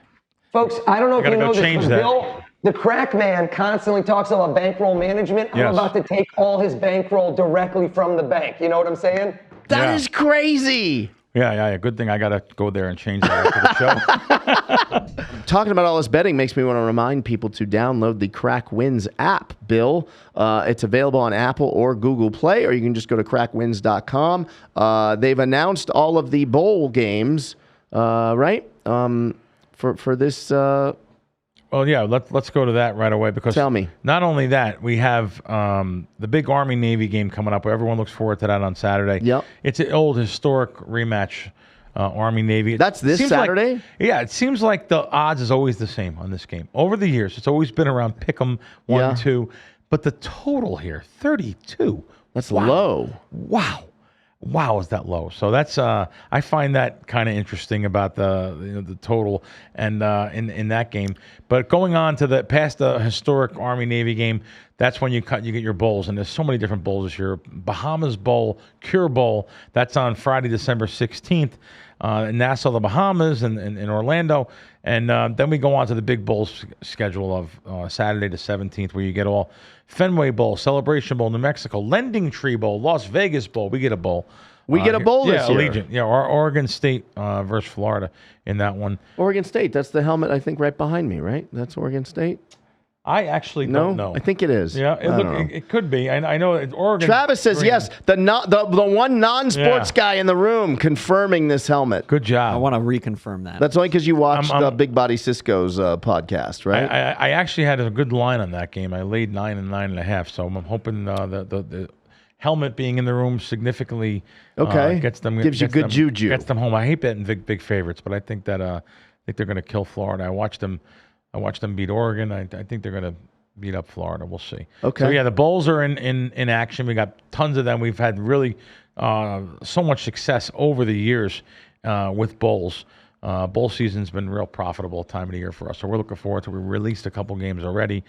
Folks, I don't know if you know this, but that. Bill, the crack man, constantly talks about bankroll management. I'm about to take all his bankroll directly from the bank. You know what I'm saying? That is crazy. Yeah. Good thing I got to go there and change that after the show. Talking about all this betting makes me want to remind people to download the Crackwins app, Bill. It's available on Apple or Google Play, or you can just go to crackwins.com. They've announced all of the bowl games, right? For this... Well, yeah, let's go to that right away because tell me. Not only that, we have the big Army-Navy game coming up. Everyone looks forward to that on Saturday. Yep. It's an old historic rematch, Army-Navy. That's this Saturday? It seems like the odds is always the same on this game. Over the years, it's always been around pick'em 1-2, but the total here, 32. That's low. Wow, is that low? So that's I find that kind of interesting about the total and in that game. But going on to past the historic Army Navy game, that's when you get your bowls, and there's so many different bowls this year. Bahamas Bowl, Cure Bowl, that's on Friday, December 16th, in Nassau, the Bahamas, and in Orlando. And then we go on to the big bowl schedule of Saturday the 17th, where you get all Fenway Bowl, Celebration Bowl, New Mexico, Lending Tree Bowl, Las Vegas Bowl. We get a bowl. We get a bowl this year. Allegiant. Yeah, Oregon State versus Florida in that one. Oregon State. That's the helmet, I think, right behind me, right? That's Oregon State? I actually don't know. I think it is. Yeah, it could be. I know it's Oregon. Travis says green. yes. The one non-sports guy in the room confirming this helmet. Good job. I want to reconfirm that. That's only because you watched Big Body Cisco's podcast, right? I actually had a good line on that game. I laid 9 and 9.5. So I'm hoping the helmet being in the room significantly gives you good juju. Gets them home. I hate betting big favorites, but I think that they're going to kill Florida. I watched them beat Oregon. I think they're going to beat up Florida. We'll see. Okay. So, yeah, the bowls are in action. We got tons of them. We've had really so much success over the years with bowls. Bowl season's been real profitable time of the year for us. So we're looking forward to it. We released a couple games already.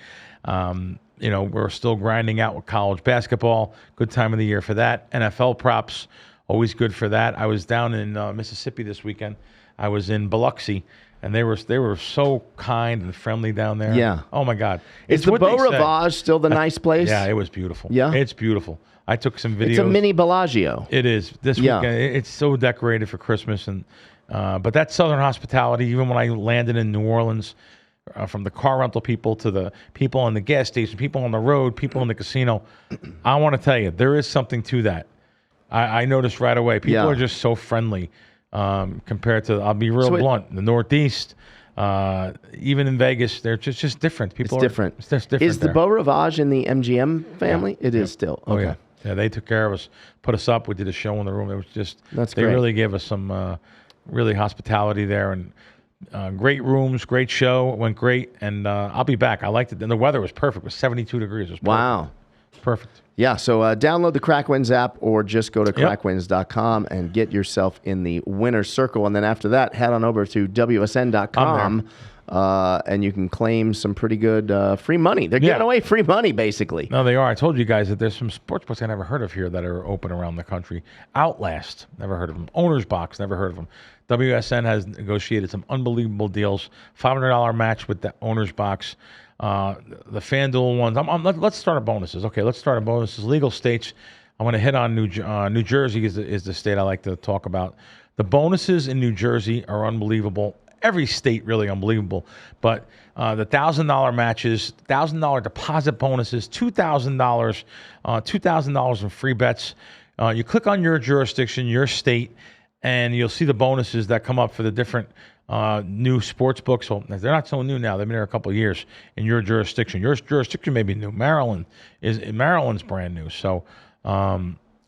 We're still grinding out with college basketball. Good time of the year for that. NFL props, always good for that. I was down in Mississippi this weekend. I was in Biloxi. And they were so kind and friendly down there. Yeah. Oh my God. Is the Beau Rivage still the nice place? Yeah, it was beautiful. Yeah. It's beautiful. I took some videos. It's a mini Bellagio. It is. This weekend, it's so decorated for Christmas, and but that Southern hospitality. Even when I landed in New Orleans, from the car rental people to the people on the gas station, people on the road, people in the casino, I want to tell you, there is something to that. I noticed right away. People are just so friendly. Compared to, I'll be real blunt, the Northeast, even in Vegas, they're just different. It's different. It's just different. Is the Beau Rivage in the MGM family? Yeah. It is still. Okay. Oh, yeah. Yeah, they took care of us, put us up. We did a show in the room. It was just, they really gave us some really hospitality there, and great rooms, great show. It went great, and I'll be back. I liked it. And the weather was perfect. It was 72 degrees. It was perfect. Wow. Perfect. Yeah, so download the Crackwins app or just go to crackwins.com and get yourself in the winner's circle. And then after that, head on over to WSN.com and you can claim some pretty good free money. They're giving away free money, basically. No, they are. I told you guys that there's some sportsbooks I never heard of here that are open around the country. Outlast, never heard of them. Owner's Box, never heard of them. WSN has negotiated some unbelievable deals. $500 match with the Owner's Box. The FanDuel ones. Let's start our bonuses. Okay, let's start our bonuses. Legal states. I'm going to hit on New Jersey is the state I like to talk about. The bonuses in New Jersey are unbelievable. Every state really unbelievable. But the $1,000 matches, $1,000 deposit bonuses, $2,000, $2,000 in free bets. You click on your jurisdiction, your state, and you'll see the bonuses that come up for the different new sports books. So they're not so new now. They've been there a couple of years in your jurisdiction. Your jurisdiction may be new. Maryland's brand new. So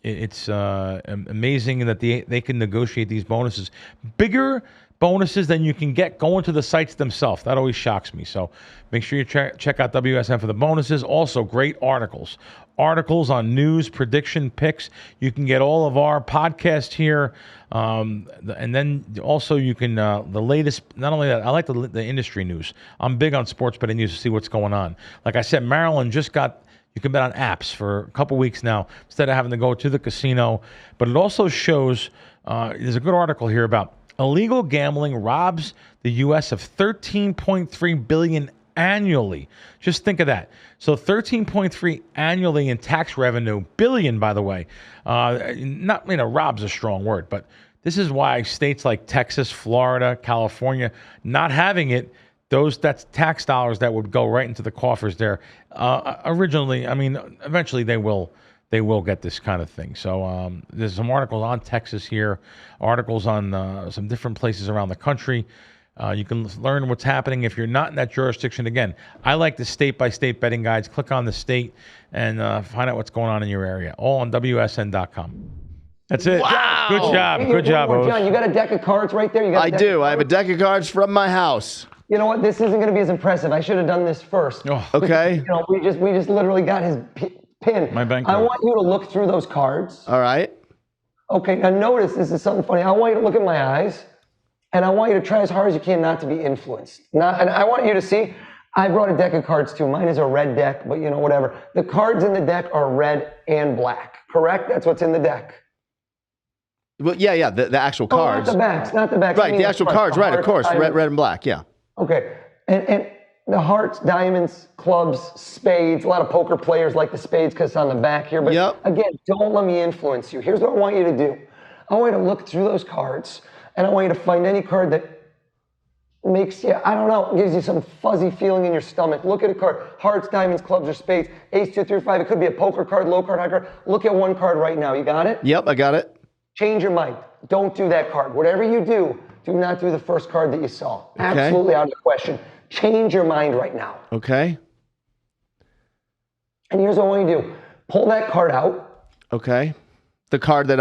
it's amazing that they can negotiate these bonuses. Bigger bonuses than you can get going to the sites themselves. That always shocks me. So make sure you check out WSN for the bonuses. Also, great articles on news, prediction, picks. You can get all of our podcast here. And then also you can, the latest, not only that, I like the industry news. I'm big on sports betting news to see what's going on. Like I said, Maryland just got, you can bet on apps for a couple weeks now instead of having to go to the casino. But it also shows, there's a good article here about illegal gambling robs the U.S. of $13.3 billion annually. Just think of that. So 13.3 annually in tax revenue, billion, by the way. Not, rob's a strong word, but This is why states like Texas, Florida, California, not having it, that's tax dollars that would go right into the coffers there. Originally, I mean, eventually they will get this kind of thing. So there's some articles on Texas here, articles on some different places around the country. You can learn what's happening if you're not in that jurisdiction. Again, I like the state-by-state betting guides. Click on the state and find out what's going on in your area. All on WSN.com. That's it. Wow. Good job. Good job, Oz. John, you got a deck of cards right there? I do. I have a deck of cards from my house. You know what? This isn't going to be as impressive. I should have done this first. Oh. Okay. We just literally got his pin. My Bankroll. I want you to look through those cards. All right. Okay, now notice this is something funny. I want you to look at my eyes, and I want you to try as hard as you can not to be influenced. And I want you to see, I brought a deck of cards too. Mine is a red deck, but whatever. The cards in the deck are red and black, correct? That's what's in the deck. Well, yeah, the actual cards. Not the backs. Right, the actual cards, right, of course. Red and black, yeah. Okay, and the hearts, diamonds, clubs, spades. A lot of poker players like the spades because it's on the back here. But again, don't let me influence you. Here's what I want you to do. I want you to look through those cards, and I want you to find any card that makes you, I don't know, gives you some fuzzy feeling in your stomach. Look at a card. Hearts, diamonds, clubs, or spades. Ace, 2, 3, 5. It could be a poker card, low card, high card. Look at one card right now. You got it? Yep, I got it. Change your mind. Don't do that card. Whatever you do not do the first card that you saw. Okay. Absolutely out of the question. Change your mind right now. Okay. And here's what I want you to do. Pull that card out. Okay. The card that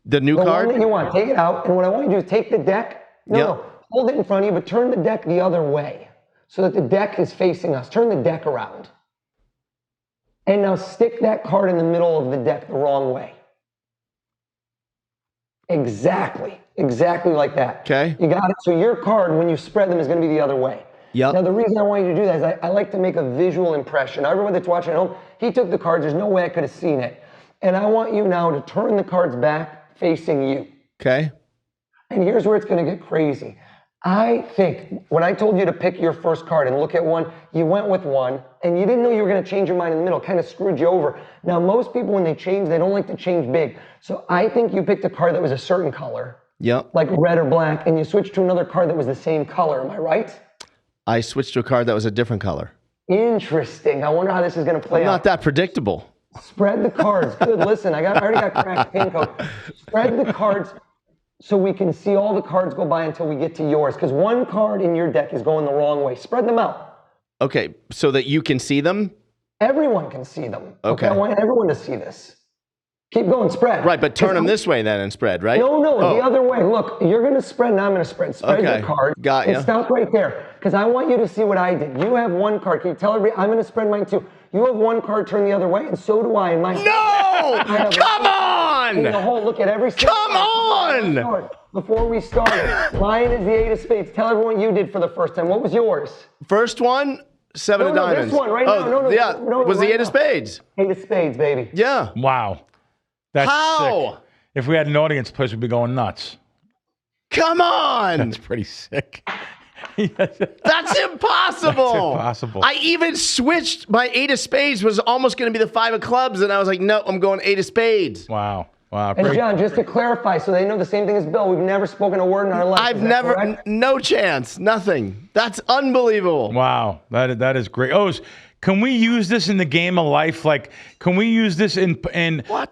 the new card? The one that you want. Take it out. And what I want you to do is take the deck. No. Hold it in front of you, but turn the deck the other way so that the deck is facing us. Turn the deck around. And now stick that card in the middle of the deck the wrong way. Exactly like that. Okay. You got it? So your card, when you spread them, is going to be the other way. Yep. Now, the reason I want you to do that is I like to make a visual impression. Everyone that's watching at home, he took the cards. There's no way I could have seen it. And I want you now to turn the cards back facing you. Okay. And here's where it's going to get crazy. I think when I told you to pick your first card and look at one, you went with one, and you didn't know you were going to change your mind in the middle. It kind of screwed you over. Now, most people, when they change, they don't like to change big. So I think you picked a card that was a certain color, like red or black, and you switched to another card that was the same color. Am I right? I switched to a card that was a different color. Interesting. I wonder how this is going to play out. Not that predictable. Spread the cards. Good. Listen, I already got Crack's pin code. Spread the cards so we can see all the cards go by until we get to yours. Because one card in your deck is going the wrong way. Spread them out. Okay, so that you can see them? Everyone can see them. Okay. I want everyone to see this. Keep going, spread. Right, but turn them this way then and spread, right? No, the other way. Look, you're going to spread and I'm going to spread. Spread your card. Got you. And stop right there. Because I want you to see what I did. You have one card. Can you tell everybody? I'm going to spread mine too. You have one card turned the other way, and so do I. And mine. No! Come on! In the whole, look at every single Come on! Before we started, mine is the 8 of spades. Tell everyone what you did for the first time. What was yours? First one, 7 of diamonds. This one right now. No, was the 8 of spades. 8 of spades, baby. Yeah. Wow. That's How? sick. If we had an audience, place would be going nuts. Come on! That's pretty sick. That's impossible. That's impossible. I even switched. My 8 of spades was almost going to be the 5 of clubs, and I was like, no, I'm going 8 of spades. Wow. And John, just to clarify, so they know the same thing as Bill, we've never spoken a word in our life. I've never, no chance, nothing. That's unbelievable. Wow, that is great. Oz, can we use this in the game of life? Like, can we use this in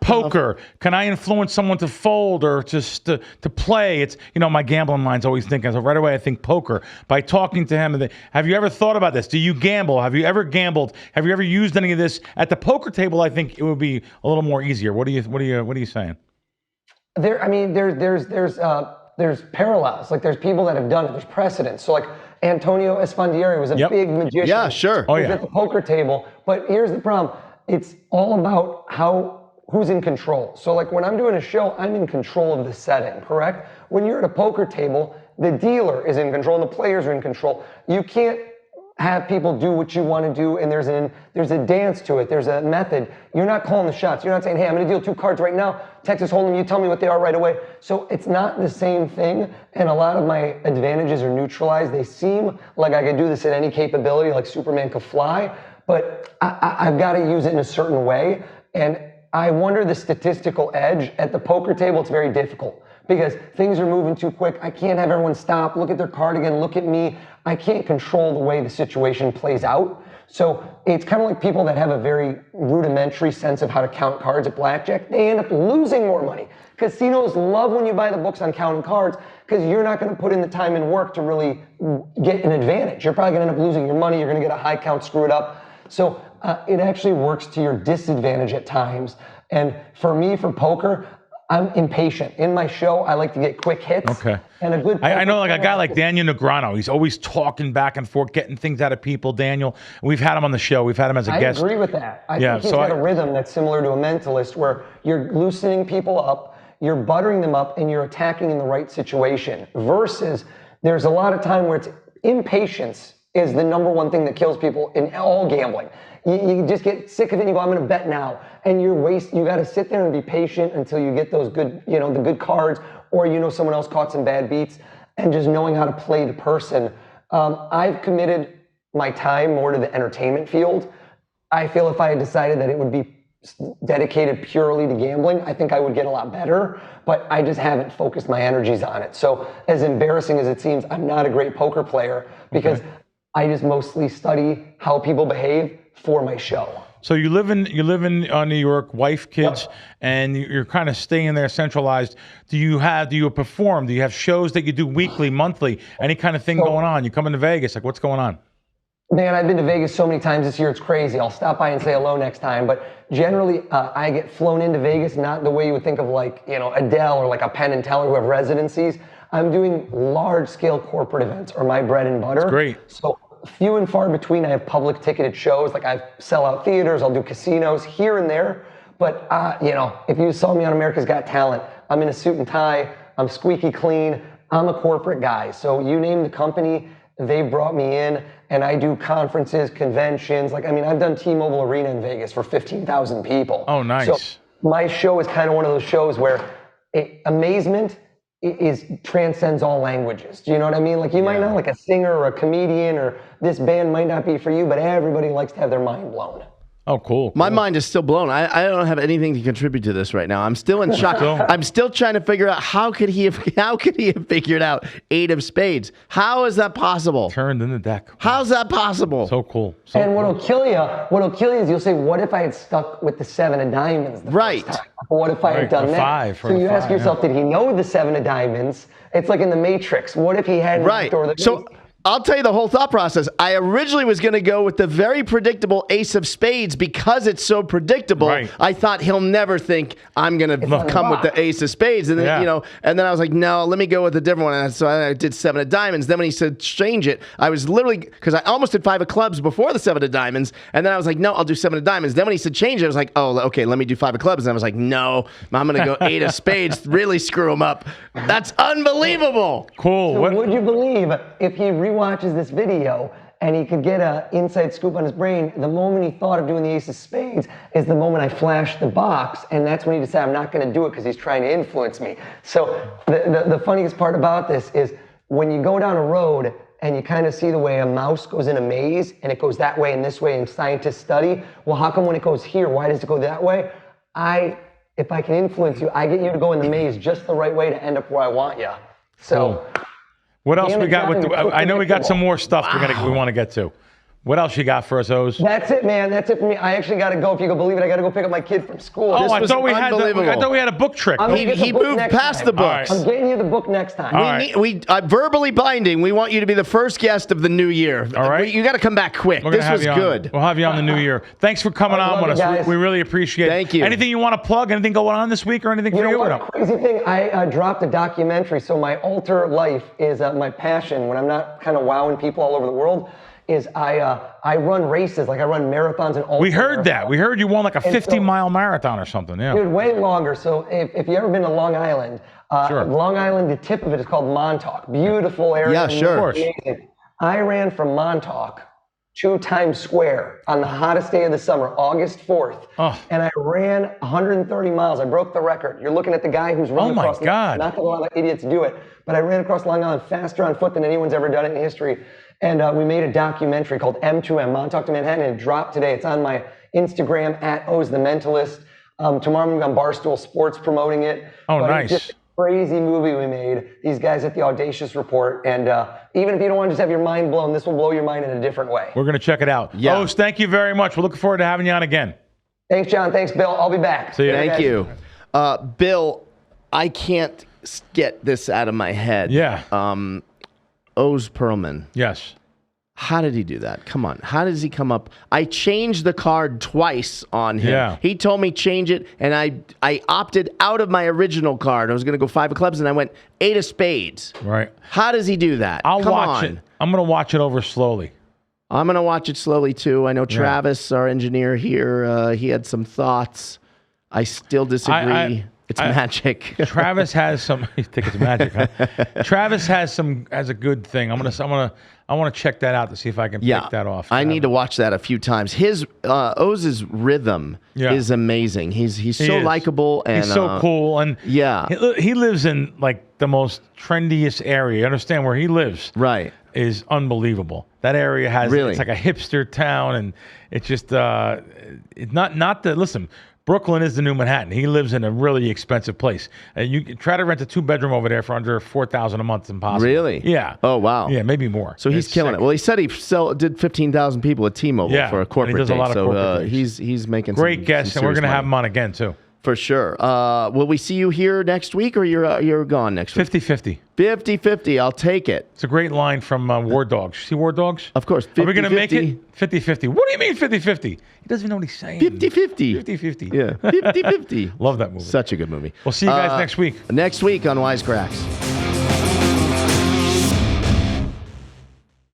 poker? Can I influence someone to fold or just to play? It's, my gambling mind's always thinking, so right away I think poker. By talking to him, have you ever thought about this? Do you gamble? Have you ever gambled? Have you ever used any of this at the poker table? I think it would be a little more easier. What are you saying? There's parallels. Like, there's people that have done it. There's precedents. So, like, Antonio Esfandiari was a big magician. Yeah, sure. He was at the poker table. But here's the problem. It's all about who's in control. So, like, when I'm doing a show, I'm in control of the setting, correct? When you're at a poker table, the dealer is in control and the players are in control. You can't have people do what you want to do, and there's a dance to it. There's a method. You're not calling the shots. You're not saying, hey, I'm going to deal 2 cards right now. Texas Hold'em, you tell me what they are right away. So it's not the same thing, and a lot of my advantages are neutralized. They seem like I could do this at any capability, like Superman could fly, but I've got to use it in a certain way, and I wonder the statistical edge. At the poker table, it's very difficult because things are moving too quick. I can't have everyone stop, look at their card again, look at me. I can't control the way the situation plays out. So it's kind of like people that have a very rudimentary sense of how to count cards at blackjack. They end up losing more money. Casinos love when you buy the books on counting cards because you're not going to put in the time and work to really get an advantage. You're probably going to end up losing your money. You're going to get a high count, screw it up. So it actually works to your disadvantage at times. And for me, for poker, I'm impatient. In my show, I like to get quick hits. Okay. And a good. I know, like a guy like Daniel Negreanu. He's always talking back and forth, getting things out of people. Daniel, we've had him on the show. We've had him as a guest. I agree with that. I think he's got a rhythm that's similar to a mentalist, where you're loosening people up, you're buttering them up, and you're attacking in the right situation. Versus, there's a lot of time where it's impatience is the number one thing that kills people in all gambling. You just get sick of it and you go, I'm going to bet now. And you got to sit there and be patient until you get those good, the good cards, or someone else caught some bad beats, and just knowing how to play the person. I've committed my time more to the entertainment field. I feel if I had decided that it would be dedicated purely to gambling, I think I would get a lot better, but I just haven't focused my energies on it. So as embarrassing as it seems, I'm not a great poker player because I just mostly study how people behave for my show. So you live in New York, wife, kids, and you're kind of staying there centralized. Do you perform? Do you have shows that you do weekly, monthly, any kind of thing going on? You come into Vegas, like what's going on? Man, I've been to Vegas so many times this year, it's crazy. I'll stop by and say hello next time. But generally, I get flown into Vegas, not the way you would think of like, Adele or like a Penn and Teller who have residencies. I'm doing large-scale corporate events, or my bread and butter. That's great. So few and far between, I have public ticketed shows. Like I sell out theaters, I'll do casinos here and there. But, if you saw me on America's Got Talent, I'm in a suit and tie, I'm squeaky clean, I'm a corporate guy. So you name the company, they brought me in, and I do conferences, conventions. I've done T-Mobile Arena in Vegas for 15,000 people. Oh, nice. So my show is kind of one of those shows where amazement transcends all languages. Do you know what I mean? Like you might not like a singer or a comedian, or this band might not be for you, but everybody likes to have their mind blown. Oh, cool. My mind is still blown. I don't have anything to contribute to this right now. I'm still in shock. I'm still trying to figure out how could he have figured out 8 of spades? How is that possible? Turned in the deck. How's that possible? So cool. And what'll kill you is you'll say, what if I had stuck with the 7 of diamonds the first time? What if I had done that? So you ask yourself, did he know the 7 of diamonds? It's like in the Matrix. What if he hadn't? Right. So I'll tell you the whole thought process. I originally was going to go with the very predictable ace of spades because it's so predictable. Right. I thought he'll never think I'm going to come with the ace of spades. And then, and then I was like, no, let me go with a different one. And so I did 7 of diamonds. Then when he said change it, I was literally, because I almost did 5 of clubs before the 7 of diamonds. And then I was like, no, I'll do 7 of diamonds. Then when he said change it, I was like, oh, okay, let me do 5 of clubs. And I was like, no, I'm going to go 8 of spades, really screw him up. That's unbelievable. Cool. So would you believe if he rewatches this video and he could get an inside scoop on his brain, the moment he thought of doing the ace of spades is the moment I flashed the box, and that's when he decided I'm not going to do it because he's trying to influence me. So the funniest part about this is when you go down a road and you kind of see the way a mouse goes in a maze and it goes that way and this way and scientists study, well, how come when it goes here, why does it go that way? If I can influence you, I get you to go in the maze just the right way to end up where I want you. So. Cool. What else we got? I know we got some more stuff we want to get to. What else you got for us, Oz? That's it, man. That's it for me. I actually got to go. If you can believe it, I got to go pick up my kid from school. Oh, I thought we had a book trick. He moved past the books. I'm getting you the book next time. We verbally binding. We want you to be the first guest of the new year. All right. You got to come back quick. This was good. We'll have you on the new year. Thanks for coming on with us. We really appreciate it. Thank you. Anything you want to plug? Anything going on this week or anything for you? Crazy thing. I dropped a documentary. So my alter life is my passion when I'm not kind of wowing people all over the world. Is I run races, like I run marathons and ultra. We heard that. We heard you won like a 50-mile marathon or something. Yeah. Dude, way longer. So if you ever been to Long Island, Long Island, the tip of it is called Montauk. Beautiful area. Yeah, sure. Amazing. I ran from Montauk to Times Square on the hottest day of the summer, August 4th. Oh. And I ran 130 miles. I broke the record. You're looking at the guy who's running across. Oh my God. Not that a lot of idiots do it, but I ran across Long Island faster on foot than anyone's ever done it in history. And we made a documentary called M2M, Montauk to Manhattan, and it dropped today. It's on my Instagram, @Oz the Mentalist. Tomorrow I'm going to be on Barstool Sports promoting it. Oh, nice. crazy movie we made. These guys at the Audacious Report. And even if you don't want to just have your mind blown, this will blow your mind in a different way. We're going to check it out. Yeah. Oz, thank you very much. We're looking forward to having you on again. Thanks, John. Thanks, Bill. I'll be back. See you. Thank you. Bill, I can't get this out of my head. Yeah. Oz Pearlman. Yes. How did he do that? Come on. How does he come up? I changed the card twice on him. Yeah. He told me change it, and I opted out of my original card. I was going to go 5 of clubs, and I went 8 of spades. Right. How does he do that? I'll Come watch on. it. I'm going to watch it over slowly. I'm going to watch it slowly, too. I know Travis, our engineer here, he had some thoughts. I still disagree. It's magic. Travis has some. You think it's magic? Huh? Travis has a good thing. I want to check that out to see if I can pick that off. I need to watch that a few times. His Oz's rhythm is amazing. He's so likable and he's so cool. And he lives in like the most trendiest area. You understand where he lives? Right. Is unbelievable. That area has it's like a hipster town, and it's just listen. Brooklyn is the new Manhattan. He lives in a really expensive place. You try to rent a 2-bedroom over there for under $4,000 a month. It's impossible. Really? Yeah. Oh, wow. Yeah, maybe more. So he's killing it. Well, he said he did 15,000 people at T-Mobile for a corporate he does a lot of corporate things. He's making great guests, and we're going to have him on again too. For sure. Will we see you here next week, or you're gone next week? 50-50. 50-50. I'll take it. It's a great line from War Dogs. See War Dogs? Of course. 50-50. Are we going to make it 50-50? What do you mean 50-50? He doesn't even know what he's saying. 50-50. 50-50. Yeah. 50-50. Love that movie. Such a good movie. We'll see you guys next week. Next week on Wise Kracks.